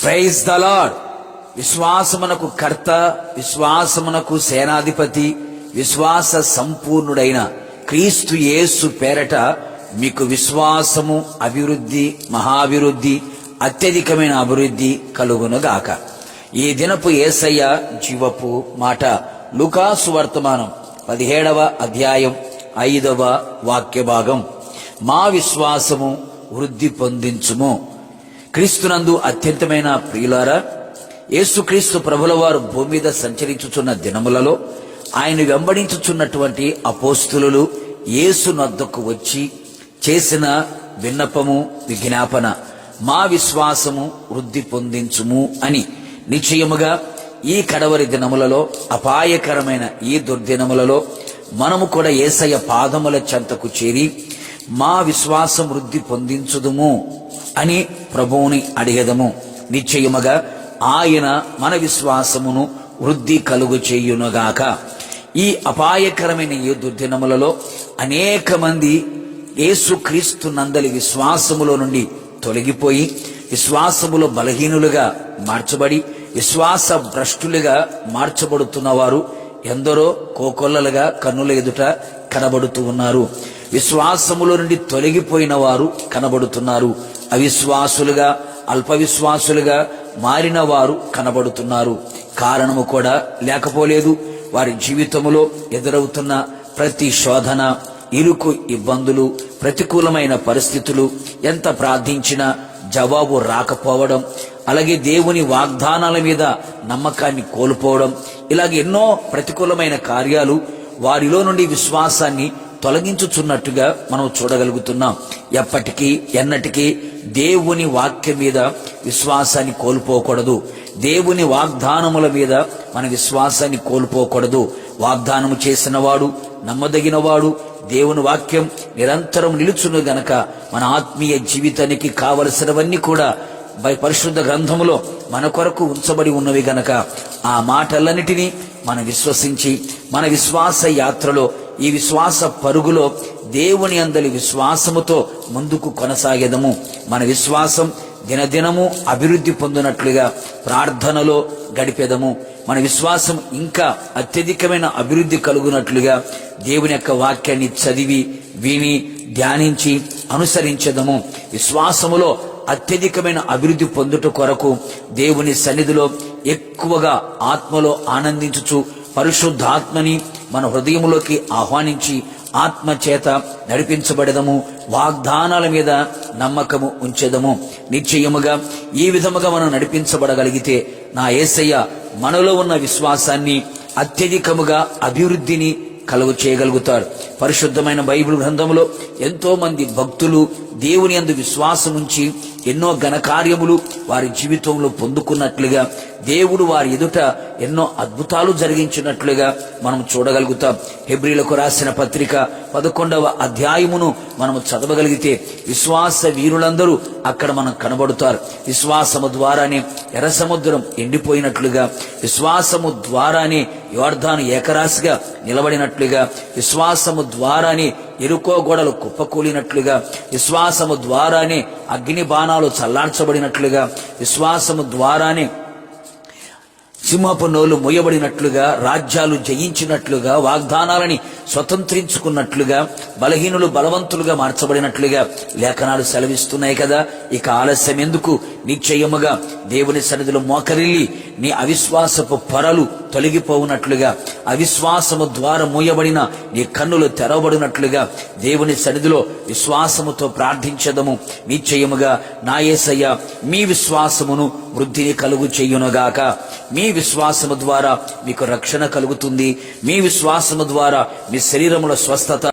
Praise the lord. విశ్వాసమునకు కర్త, విశ్వాసమునకు సేనాధిపతి, విశ్వాస సంపూర్ణుడైన క్రీస్తు యేసు పేరట మీకు విశ్వాసము, అభివృద్ధి, మహాభివృద్ధి, అత్యధికమైన అభివృద్ధి కలుగునుగాక. ఈ దినపు యేసయ్య జీవపు మాట లూకాసు వర్తమానం 17వ అధ్యాయం 5వ వాక్య భాగం. మా విశ్వాసము వృద్ధి పొందించుము. క్రీస్తునందు అత్యంతమైన ప్రియులారా, యేసుక్రీస్తు ప్రభుల వారు భూమి మీద సంచరించుచున్న దినములలో ఆయన వెంబడించుచున్నటువంటి అపోస్తులు యేసు నొద్దకు వచ్చి చేసిన విన్నపము, విజ్ఞాపన, మా విశ్వాసము వృద్ధి పొందించుము అని. నిశ్చయముగా ఈ కడవరి దినములలో, అపాయకరమైన ఈ దుర్దినములలో మనము కూడా యేసయ్య పాదముల చెంతకు చేరి మా విశ్వాసం వృద్ధి పొందించుదుము అని ప్రభువుని అడిగదము. నిశ్చయముగా ఆయన మన విశ్వాసమును వృద్ధి కలుగు చేయునుగాక. ఈ అపాయకరమైన ఈ దుర్దినములలో అనేక మంది యేసుక్రీస్తు నందలి విశ్వాసములో నుండి తొలగిపోయి విశ్వాసములో బలహీనులుగా మార్చబడి విశ్వాస భ్రష్టులుగా మార్చబడుతున్న వారు ఎందరో కోకొల్లలుగా కన్నుల ఎదుట కనబడుతూ ఉన్నారు. విశ్వాసములో నుండి తొలగిపోయిన వారు కనబడుతున్నారు. అవిశ్వాసులుగా, అల్ప విశ్వాసులుగా మారిన వారు కనబడుతున్నారు. కారణము కూడా లేకపోలేదు. వారి జీవితములో ఎదురవుతున్న ప్రతి శోధన, ఇరుకు, ఇబ్బందులు, ప్రతికూలమైన పరిస్థితులు, ఎంత ప్రార్థించినా జవాబు రాకపోవడం, అలాగే దేవుని వాగ్దానాల మీద నమ్మకాన్ని కోల్పోవడం, ఇలాగ ఎన్నో ప్రతికూలమైన కార్యాలు వారిలో నుండి విశ్వాసాన్ని తొలగించుచున్నట్టుగా మనం చూడగలుగుతున్నాం. ఎప్పటికీ ఎన్నటికీ దేవుని వాక్యం మీద విశ్వాసాన్ని కోల్పోకూడదు. దేవుని వాగ్దానముల మీద మన విశ్వాసాన్ని కోల్పోకూడదు. వాగ్దానము చేసిన వాడు, నమ్మదగిన వాడు, దేవుని వాక్యం నిరంతరం నిలుచును గనక మన ఆత్మీయ జీవితానికి కావలసినవన్నీ కూడా పరిశుద్ధ గ్రంథములో మన కొరకు ఉంచబడి ఉన్నవి గనక ఆ మాటలన్నిటినీ మనం విశ్వసించి మన విశ్వాస యాత్రలో, ఈ విశ్వాస పరుగులో దేవుని అందలి విశ్వాసముతో ముందుకు కొనసాగేదము. మన విశ్వాసం దినదినము అభివృద్ధి పొందినట్లుగా ప్రార్థనలో గడిపేదము. మన విశ్వాసం ఇంకా అత్యధికమైన అభివృద్ధి కలుగునట్లుగా దేవుని యొక్క వాక్యాన్ని చదివి, విని, ధ్యానించి అనుసరించదము. విశ్వాసములో అత్యధికమైన అభివృద్ధి పొందుట కొరకు దేవుని సన్నిధిలో ఎక్కువగా ఆత్మలో ఆనందించుచు పరిశుద్ధాత్మని మన హృదయములోకి ఆహ్వానించి ఆత్మ చేత నడిపించబడదము. వాగ్దానాల మీద నమ్మకము ఉంచెదము. నిశ్చయముగా ఈ విధముగా మనం నడిపించబడగలిగితే నా యేసయ్య మనలో ఉన్న విశ్వాసాన్ని అత్యధికముగా అభివృద్ధిని కలుగు చేయగలుగుతారు. పరిశుద్ధమైన బైబిల్ గ్రంథంలో ఎంతో మంది భక్తులు దేవుని యందు విశ్వాసం ఉంచి ఎన్నో ఘనకార్యములు వారి జీవితంలో పొందుకున్నట్లుగా, దేవుడు వారి ఎదుట ఎన్నో అద్భుతాలు జరిగించినట్లుగా మనం చూడగలుగుతాం. హెబ్రీలకు రాసిన పత్రిక 11వ అధ్యాయమును మనము చదవగలిగితే విశ్వాస వీరులందరూ అక్కడ మనం కనబడుతారు. విశ్వాసము ద్వారానే ఎర్ర సముద్రం ఎండిపోయినట్లుగా, విశ్వాసము ద్వారానే యోర్దాను ఏకరాశిగా నిలబడినట్లుగా, విశ్వాసము ద్వారానే ఎరుకో గోడలు కుప్పకూలినట్లుగా, విశ్వాసము ద్వారానే అగ్ని బాణాలు చల్లార్చబడినట్లుగా, విశ్వాసము ద్వారానే సింహపు నోలు మూయబడినట్లుగా, రాజ్యాలు జయించినట్లుగా, వాగ్దానాలని స్వతంత్రించుకున్నట్లుగా, బలహీనులు బలవంతులుగా మార్చబడినట్లుగా లేఖనాలు సెలవిస్తున్నాయి కదా. ఇక ఆలస్యం ఎందుకు? నిశ్చయముగా దేవుని సన్నిధిలో మోకరిల్లి నీ అవిశ్వాసపు పొరలు తొలగిపోవునట్లుగా, అవిశ్వాసము ద్వారా మూయబడిన నీ కన్నులు తెరవబడినట్లుగా దేవుని సన్నిధిలో విశ్వాసముతో ప్రార్థించదము. నిశ్చయముగా నా యేసయ్య మీ విశ్వాసమును వృద్ధిని కలుగు చేయునుగాక. మీ విశ్వాసము ద్వారా మీకు రక్షణ కలుగుతుంది. మీ విశ్వాసము ద్వారా మీ శరీరముల స్వస్థత